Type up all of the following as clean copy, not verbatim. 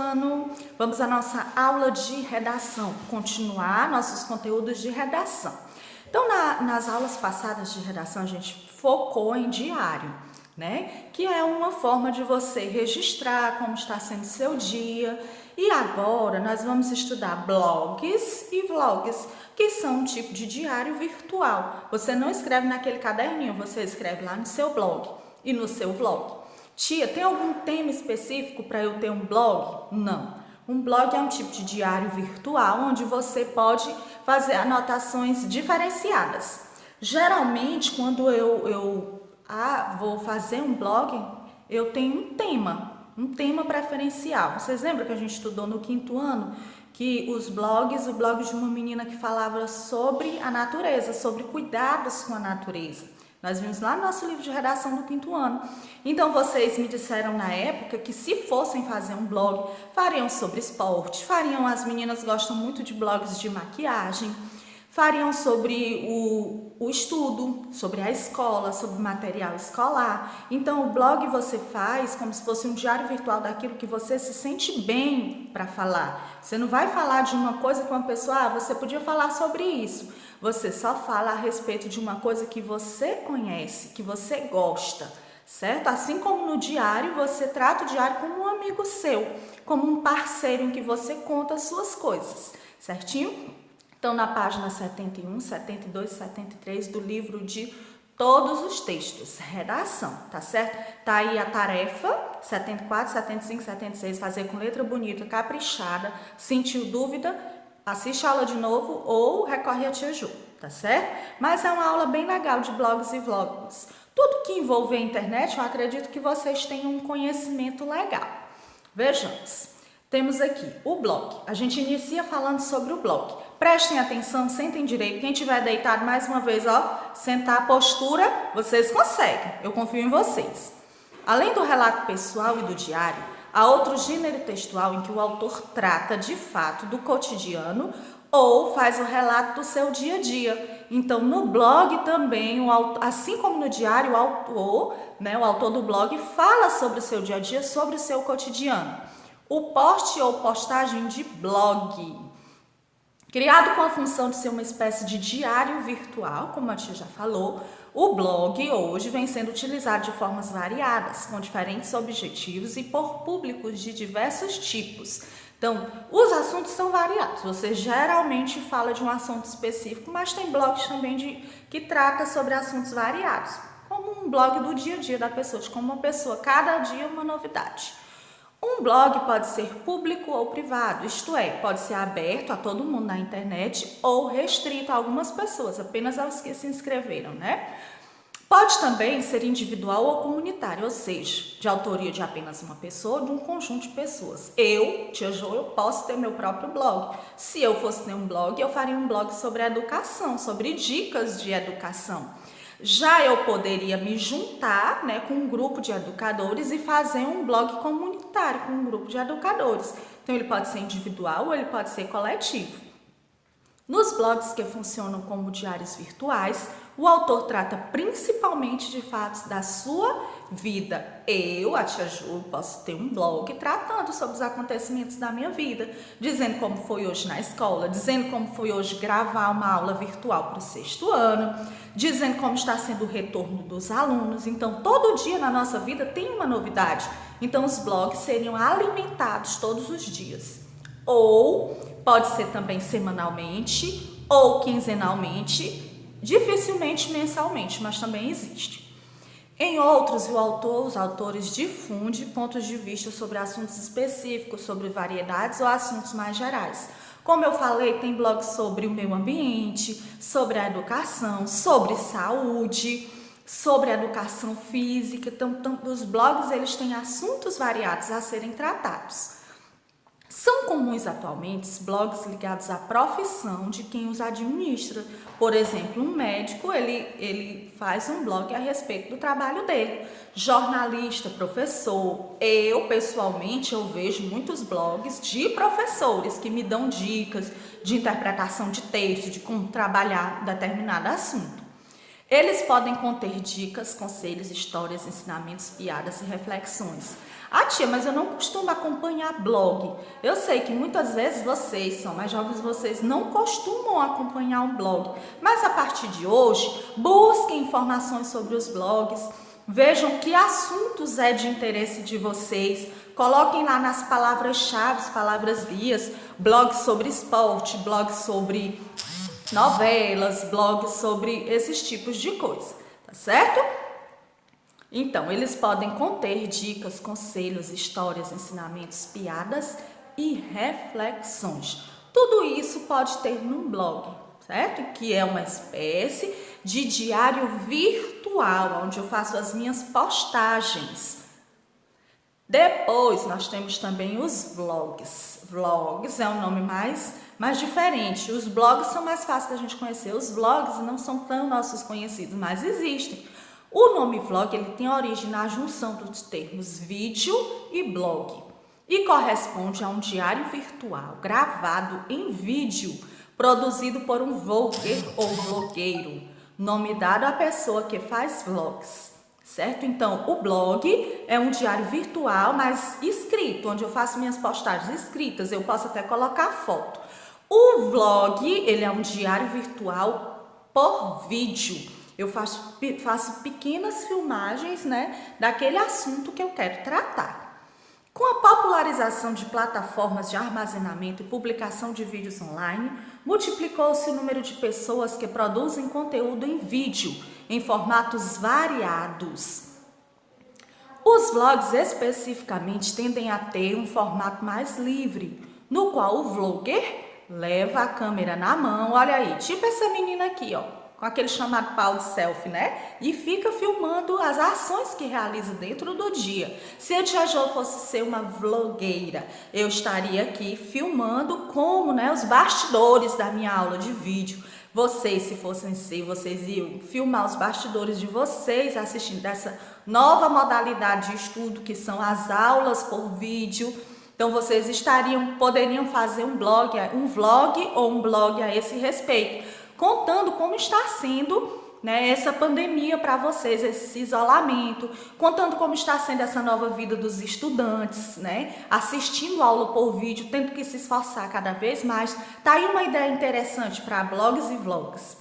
ano, vamos à nossa aula de redação, continuar nossos conteúdos de redação. Então, nas aulas passadas de redação, a gente focou em diário, né? Que é uma forma de você registrar como está sendo seu dia. E agora nós vamos estudar blogs e vlogs, que são um tipo de diário virtual. Você não escreve naquele caderninho, você escreve lá no seu blog e no seu vlog. Tia, tem algum tema específico para eu ter um blog? Não. Um blog é um tipo de diário virtual onde você pode fazer anotações diferenciadas. Geralmente, quando eu vou fazer um blog, eu tenho um tema preferencial. Vocês lembram que a gente estudou no 5º ano que o blog de uma menina que falava sobre a natureza, sobre cuidados com a natureza. Nós vimos lá no nosso livro de redação do 5º ano. Então, vocês me disseram na época que se fossem fazer um blog, fariam sobre esporte, as meninas gostam muito de blogs de maquiagem, fariam sobre o estudo, sobre a escola, sobre material escolar. Então, o blog você faz como se fosse um diário virtual daquilo que você se sente bem para falar. Você não vai falar de uma coisa com uma pessoa, você podia falar sobre isso. Você só fala a respeito de uma coisa que você conhece, que você gosta, certo? Assim como no diário, você trata o diário como um amigo seu, como um parceiro em que você conta as suas coisas, certinho? Então, na página 71, 72, 73 do livro de todos os textos, redação, tá certo? Tá aí a tarefa, 74, 75, 76, fazer com letra bonita, caprichada. Sentiu dúvida? Assiste a aula de novo ou recorre a tia Ju, tá certo? Mas é uma aula bem legal de blogs e vlogs. Tudo que envolve a internet, eu acredito que vocês tenham um conhecimento legal. Vejamos. Temos aqui o blog. A gente inicia falando sobre o blog. Prestem atenção, sentem direito. Quem estiver deitado, mais uma vez, ó, sentar a postura, vocês conseguem. Eu confio em vocês. Além do relato pessoal e do diário, há outro gênero textual em que o autor trata de fato do cotidiano ou faz o relato do seu dia a dia. Então, no blog também, assim como no diário, o autor do blog fala sobre o seu dia a dia, sobre o seu cotidiano. O post ou postagem de blog, criado com a função de ser uma espécie de diário virtual, como a tia já falou, o blog hoje vem sendo utilizado de formas variadas, com diferentes objetivos e por públicos de diversos tipos. Então, os assuntos são variados. Você geralmente fala de um assunto específico, mas tem blogs também que trata sobre assuntos variados, como um blog do dia a dia da pessoa, de como uma pessoa, cada dia uma novidade. Um blog pode ser público ou privado, isto é, pode ser aberto a todo mundo na internet ou restrito a algumas pessoas, apenas aos que se inscreveram, né? Pode também ser individual ou comunitário, ou seja, de autoria de apenas uma pessoa ou de um conjunto de pessoas. Eu, tia Jo, eu posso ter meu próprio blog. Se eu fosse ter um blog, eu faria um blog sobre educação, sobre dicas de educação. Já eu poderia me juntar, né, com um grupo de educadores e fazer um blog comunitário com um grupo de educadores. Então, ele pode ser individual ou ele pode ser coletivo. Nos blogs que funcionam como diários virtuais, o autor trata principalmente de fatos da sua vida. Eu, a tia Ju, posso ter um blog tratando sobre os acontecimentos da minha vida, dizendo como foi hoje na escola, dizendo como foi hoje gravar uma aula virtual para o 6º ano, dizendo como está sendo o retorno dos alunos. Então, todo dia na nossa vida tem uma novidade. Então, os blogs seriam alimentados todos os dias. Ou pode ser também semanalmente ou quinzenalmente, dificilmente mensalmente, mas também existe. Em outros, os autores difundem pontos de vista sobre assuntos específicos, sobre variedades ou assuntos mais gerais. Como eu falei, tem blogs sobre o meio ambiente, sobre a educação, sobre saúde, sobre a educação física. Então, os blogs eles têm assuntos variados a serem tratados. São comuns atualmente blogs ligados à profissão de quem os administra. Por exemplo, um médico, ele faz um blog a respeito do trabalho dele. Jornalista, professor. Eu, pessoalmente, eu vejo muitos blogs de professores que me dão dicas de interpretação de texto, de como trabalhar determinado assunto. Eles podem conter dicas, conselhos, histórias, ensinamentos, piadas e reflexões. Ah, tia, mas eu não costumo acompanhar blog. Eu sei que muitas vezes vocês, são mais jovens, vocês não costumam acompanhar um blog. Mas a partir de hoje, busquem informações sobre os blogs. Vejam que assuntos é de interesse de vocês. Coloquem lá nas palavras-chave, palavras-guias, blogs sobre esporte, blogs sobre novelas, blogs sobre esses tipos de coisa, tá certo? Então, eles podem conter dicas, conselhos, histórias, ensinamentos, piadas e reflexões. Tudo isso pode ter num blog, certo? Que é uma espécie de diário virtual, onde eu faço as minhas postagens. Depois, nós temos também os vlogs. Vlogs é um nome mais diferente. Os blogs são mais fáceis da gente conhecer. Os vlogs não são tão nossos conhecidos, mas existem. O nome vlog, ele tem origem na junção dos termos vídeo e blog e corresponde a um diário virtual gravado em vídeo, produzido por um vlogger ou vlogueiro, nome dado à pessoa que faz vlogs, certo? Então, o blog é um diário virtual, mas escrito, onde eu faço minhas postagens escritas, eu posso até colocar foto. O vlog, ele é um diário virtual por vídeo. Eu faço pequenas filmagens, né, daquele assunto que eu quero tratar. Com a popularização de plataformas de armazenamento e publicação de vídeos online, multiplicou-se o número de pessoas que produzem conteúdo em vídeo, em formatos variados. Os vlogs especificamente tendem a ter um formato mais livre, no qual o vlogger leva a câmera na mão, olha aí, tipo essa menina aqui, ó, com aquele chamado pau de selfie, né? E fica filmando as ações que realiza dentro do dia. Se a tia Jo fosse ser uma vlogueira, eu estaria aqui filmando como, né, os bastidores da minha aula de vídeo. Vocês, se fossem ser, vocês iam filmar os bastidores de vocês assistindo dessa nova modalidade de estudo que são as aulas por vídeo. Então, vocês poderiam fazer um vlog ou um blog a esse respeito, contando como está sendo, né, essa pandemia para vocês, esse isolamento, contando como está sendo essa nova vida dos estudantes, né, assistindo aula por vídeo, tendo que se esforçar cada vez mais. Tá aí uma ideia interessante para blogs e vlogs.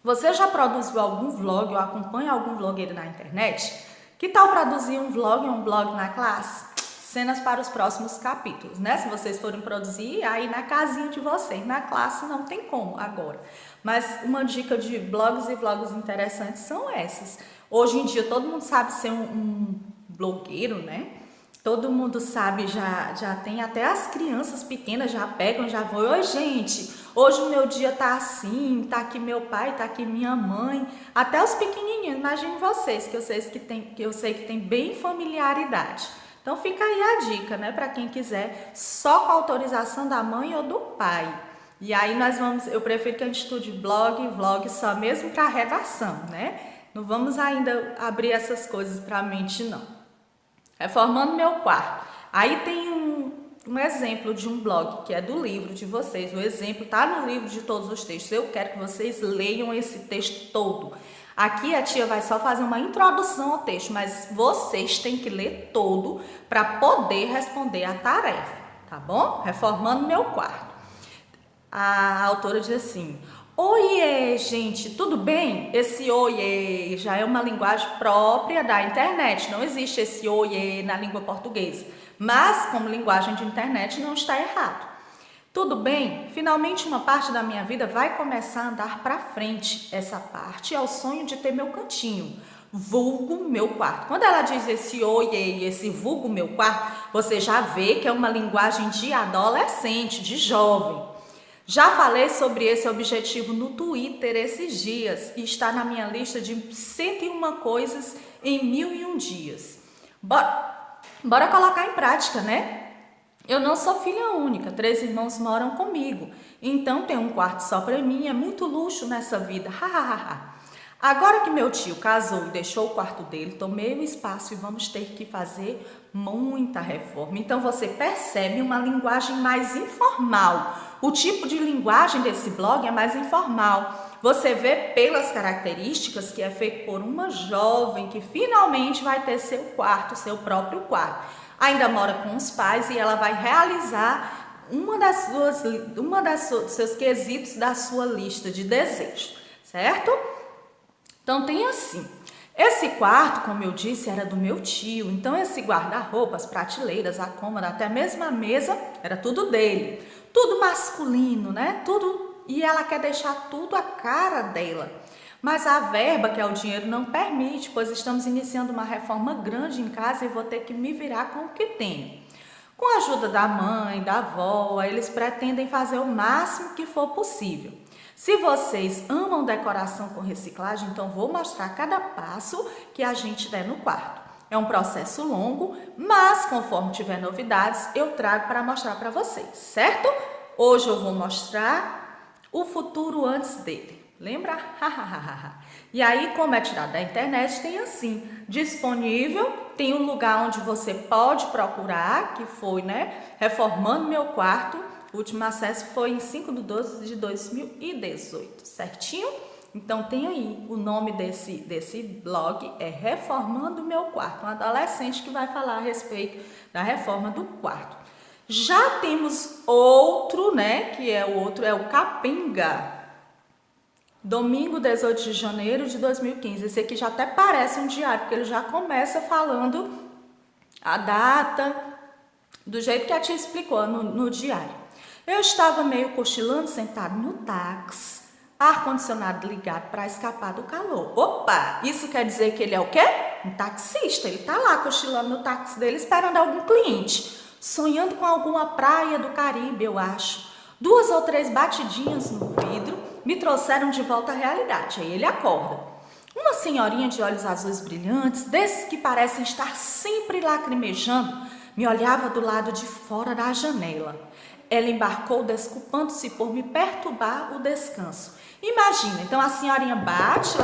Você já produziu algum vlog ou acompanha algum vlogueiro na internet? Que tal produzir um vlog ou um blog na classe? Cenas para os próximos capítulos, né? Se vocês forem produzir, aí na casinha de vocês, na classe não tem como agora. Mas uma dica de blogs e vlogs interessantes são essas. Hoje em dia todo mundo sabe ser um blogueiro, né? Todo mundo sabe, já tem, até as crianças pequenas já pegam, já vão, oi gente, hoje o meu dia tá assim, tá aqui meu pai, tá aqui minha mãe, até os pequenininhos, imagine vocês, que eu sei que tem bem familiaridade. Então fica aí a dica, né, para quem quiser, só com a autorização da mãe ou do pai. E aí eu prefiro que a gente estude blog e vlog só mesmo para redação, né? Não vamos ainda abrir essas coisas para a mente, não. Reformando meu quarto. Aí tem um exemplo de um blog que é do livro de vocês. O exemplo está no livro de todos os textos. Eu quero que vocês leiam esse texto todo. Aqui a tia vai só fazer uma introdução ao texto, mas vocês têm que ler todo para poder responder a tarefa, tá bom? Reformando meu quarto. A autora diz assim: oiê, gente, tudo bem? Esse oiê já é uma linguagem própria da internet, não existe esse oiê na língua portuguesa, mas como linguagem de internet não está errado. Tudo bem? Finalmente uma parte da minha vida vai começar a andar para frente. Essa parte é o sonho de ter meu cantinho, vulgo meu quarto. Quando ela diz esse oiê, esse vulgo meu quarto, você já vê que é uma linguagem de adolescente, de jovem. Já falei sobre esse objetivo no Twitter esses dias e está na minha lista de 101 coisas em 1001 dias. Bora colocar em prática, né? Eu não sou filha única, 3 irmãos moram comigo, então ter um quarto só para mim é muito luxo nessa vida, Agora que meu tio casou e deixou o quarto dele, tomei o espaço e vamos ter que fazer muita reforma. Então você percebe uma linguagem mais informal. O tipo de linguagem desse blog é mais informal. você vê pelas características que é feito por uma jovem que finalmente vai ter seu quarto, seu próprio quarto. Ainda mora com os pais e ela vai realizar seus quesitos da sua lista de desejos, certo? Então tem assim, esse quarto, como eu disse, era do meu tio, então esse guarda-roupa, as prateleiras, a cômoda, até mesmo a mesa, era tudo dele, tudo masculino, né? Tudo, e ela quer deixar tudo a cara dela. Mas a verba, que é o dinheiro, não permite, pois estamos iniciando uma reforma grande em casa e vou ter que me virar com o que tenho. Com a ajuda da mãe, da avó, eles pretendem fazer o máximo que for possível. Se vocês amam decoração com reciclagem, então vou mostrar cada passo que a gente der no quarto. É um processo longo, mas conforme tiver novidades, eu trago para mostrar para vocês, certo? Hoje eu vou mostrar o futuro antes dele. Lembra? E aí, como é tirado da internet, tem assim, disponível, tem um lugar onde você pode procurar, que foi, Reformando Meu Quarto. O último acesso foi em 5/12/2018, certinho? Então tem aí, o nome desse blog é Reformando Meu Quarto, um adolescente que vai falar a respeito da reforma do quarto. Já temos outro, que é o Capenga. Domingo 18 de janeiro de 2015. Esse aqui já até parece um diário, porque ele já começa falando a data, do jeito que a tia explicou no diário. Eu estava meio cochilando, sentado no táxi, ar-condicionado ligado para escapar do calor. Opa, isso quer dizer que ele é o quê? Um taxista. Ele tá lá cochilando no táxi dele, esperando algum cliente, sonhando com alguma praia do Caribe, eu acho. 2 ou 3 batidinhas no vidro me trouxeram de volta à realidade. Aí ele acorda. Uma senhorinha de olhos azuis brilhantes, desses que parecem estar sempre lacrimejando, me olhava do lado de fora da janela. Ela embarcou desculpando-se por me perturbar o descanso. Imagina, então a senhorinha bate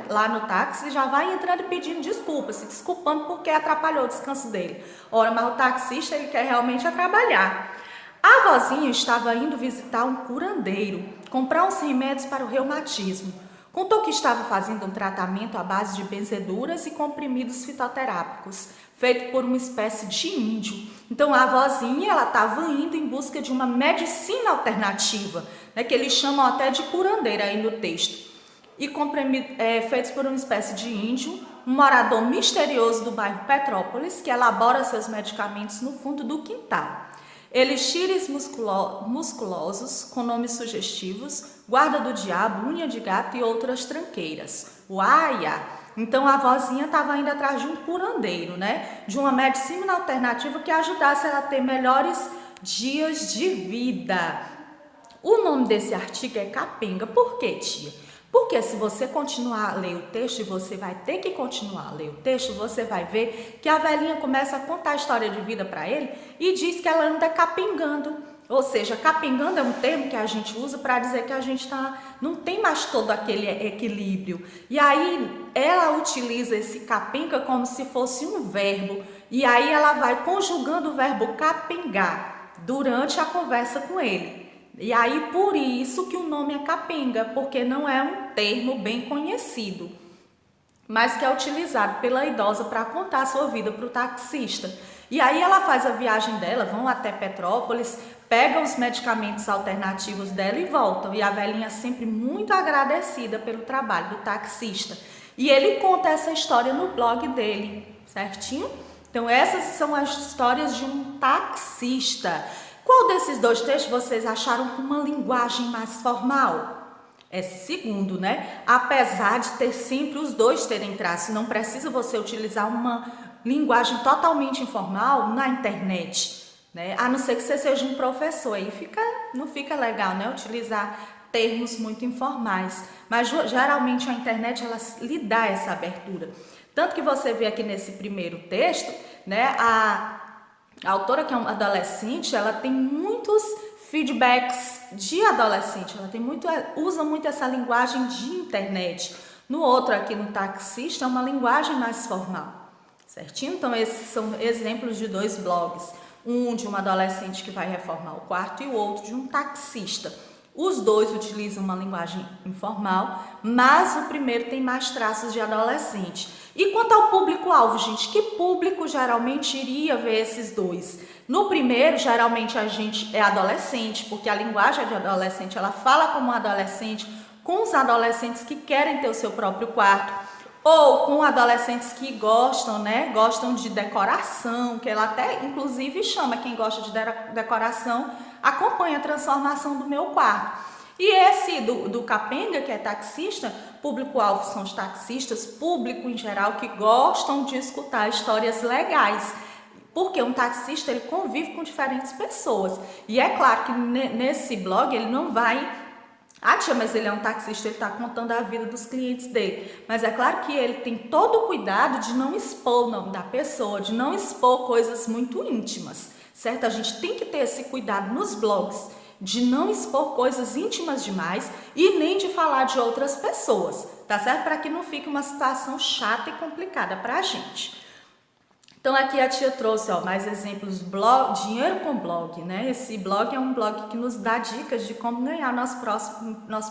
lá no táxi e já vai entrando e pedindo desculpas, se desculpando porque atrapalhou o descanso dele. Ora, mas o taxista, ele quer realmente trabalhar. A vozinha estava indo visitar um curandeiro, comprar uns remédios para o reumatismo. Contou que estava fazendo um tratamento à base de benzeduras e comprimidos fitoterápicos, feito por uma espécie de índio. Então a vozinha, ela estava indo em busca de uma medicina alternativa, que eles chamam até de curandeira aí no texto. E feitos por uma espécie de índio, um morador misterioso do bairro Petrópolis, que elabora seus medicamentos no fundo do quintal. Elixires musculosos, com nomes sugestivos, guarda do diabo, unha de gato e outras tranqueiras. Uaia! Então a vozinha estava indo atrás de um curandeiro, de uma medicina alternativa que ajudasse ela a ter melhores dias de vida. O nome desse artigo é Capenga. Por quê, tia? Porque se você continuar a ler o texto, e você vai ter que continuar a ler o texto, você vai ver que a velhinha começa a contar a história de vida para ele e diz que ela anda capengando. Ou seja, capengando é um termo que a gente usa para dizer que a gente não tem mais todo aquele equilíbrio. E aí ela utiliza esse capenga como se fosse um verbo. E aí ela vai conjugando o verbo capengar durante a conversa com ele. E aí, por isso que o nome é capenga, porque não é um termo bem conhecido, mas que é utilizado pela idosa para contar a sua vida para o taxista. E aí ela faz a viagem dela, vão até Petrópolis, pegam os medicamentos alternativos dela e voltam. E a velhinha sempre muito agradecida pelo trabalho do taxista. E ele conta essa história no blog dele, certinho? Então essas são as histórias de um taxista. Qual desses 2 textos vocês acharam com uma linguagem mais formal? Esse segundo, Apesar de ter sempre os 2 terem traço, não precisa você utilizar uma linguagem totalmente informal na internet, A não ser que você seja um professor, aí não fica legal, Utilizar termos muito informais. Mas geralmente a internet, ela lhe dá essa abertura. Tanto que você vê aqui nesse primeiro texto, a autora, que é uma adolescente, ela tem muitos feedbacks de adolescente, ela usa muito essa linguagem de internet. No outro aqui, no taxista, é uma linguagem mais formal, certinho? Então esses são exemplos de 2 blogs, um de uma adolescente que vai reformar o quarto e o outro de um taxista. Os dois utilizam uma linguagem informal, mas o primeiro tem mais traços de adolescente. E quanto ao público-alvo, gente, que público geralmente iria ver esses dois? No primeiro, geralmente a gente é adolescente, porque a linguagem de adolescente, ela fala como um adolescente, com os adolescentes que querem ter o seu próprio quarto, ou com adolescentes que gostam, né? Gostam de decoração, que ela até inclusive chama quem gosta de decoração, acompanha a transformação do meu quarto. E esse do capenga, que é taxista, público-alvo são os taxistas, público em geral que gostam de escutar histórias legais. Porque um taxista, ele convive com diferentes pessoas. E é claro que nesse blog ele não vai... Ah, tia, mas ele é um taxista, ele está contando a vida dos clientes dele. Mas é claro que ele tem todo o cuidado de não expor o nome da pessoa, de não expor coisas muito íntimas, certo? A gente tem que ter esse cuidado nos blogs, de não expor coisas íntimas demais e nem de falar de outras pessoas, tá certo? Para que não fique uma situação chata e complicada para a gente. Então aqui a tia trouxe mais exemplos, blog, dinheiro com blog, né? Esse blog é um blog que nos dá dicas de como ganhar nosso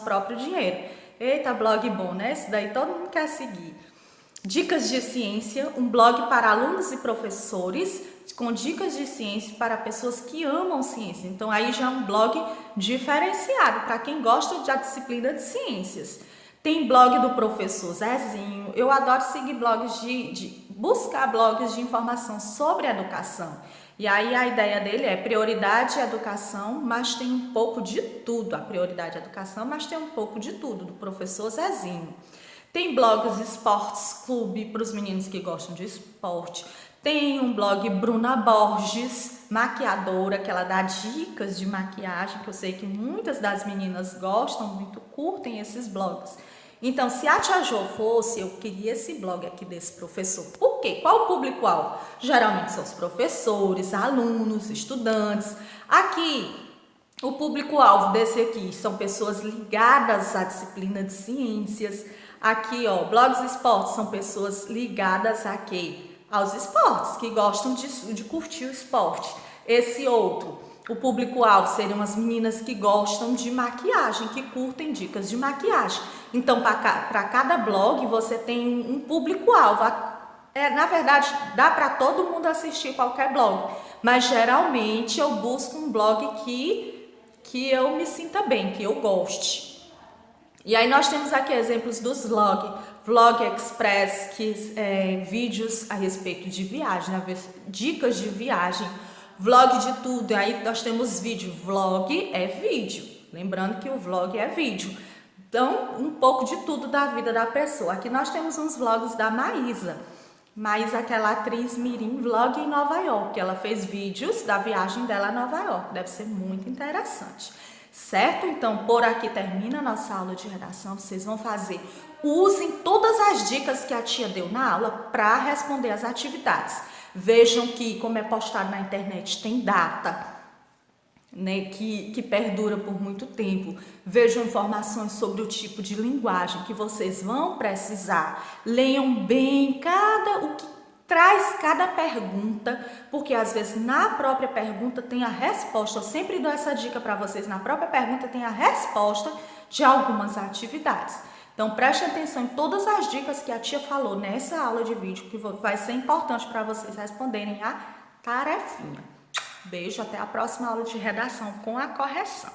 próprio dinheiro. Eita, blog bom, né? Esse daí todo mundo quer seguir. Dicas de ciência, um blog para alunos e professores, com dicas de ciência para pessoas que amam ciência. Então aí já é um blog diferenciado para quem gosta da disciplina de ciências. Tem blog do professor Zezinho. Eu adoro seguir blogs buscar blogs de informação sobre educação. E aí a ideia dele é prioridade educação, mas tem um pouco de tudo. A prioridade é educação, mas tem um pouco de tudo, do professor Zezinho. Tem blogs Esportes Clube para os meninos que gostam de esporte. Tem um blog Bruna Borges, maquiadora, que ela dá dicas de maquiagem, que eu sei que muitas das meninas gostam muito, curtem esses blogs. Então, se a Tia Jo fosse, eu queria esse blog aqui desse professor. Por quê? Qual o público-alvo? Geralmente são os professores, alunos, estudantes. Aqui, o público-alvo desse aqui são pessoas ligadas à disciplina de ciências. Aqui, blogs esportes são pessoas ligadas a quê? Aos esportes, que gostam de curtir o esporte. Esse outro, o público-alvo seriam as meninas que gostam de maquiagem, que curtem dicas de maquiagem. Então, para cada blog, você tem um público-alvo. Na verdade, dá para todo mundo assistir qualquer blog, mas geralmente eu busco um blog que eu me sinta bem, que eu goste. E aí nós temos aqui exemplos dos Vlog Express, que vídeos a respeito de viagem, dicas de viagem, vlog de tudo. Aí nós temos vídeo, vlog é vídeo, lembrando que o vlog é vídeo. Então, um pouco de tudo da vida da pessoa. Aqui nós temos uns vlogs da Maísa, aquela atriz mirim, vlog em Nova York. Ela fez vídeos da viagem dela a Nova York, deve ser muito interessante. Certo? Então, por aqui termina a nossa aula de redação. Vocês vão usem todas as dicas que a tia deu na aula para responder as atividades. Vejam que, como é postado na internet, tem data, né, que perdura por muito tempo. Vejam informações sobre o tipo de linguagem que vocês vão precisar. Leiam bem o que traz cada pergunta, porque às vezes na própria pergunta tem a resposta. Eu sempre dou essa dica para vocês, na própria pergunta tem a resposta de algumas atividades. Então preste atenção em todas as dicas que a tia falou nessa aula de vídeo, que vai ser importante para vocês responderem a tarefinha. Beijo, até a próxima aula de redação com a correção.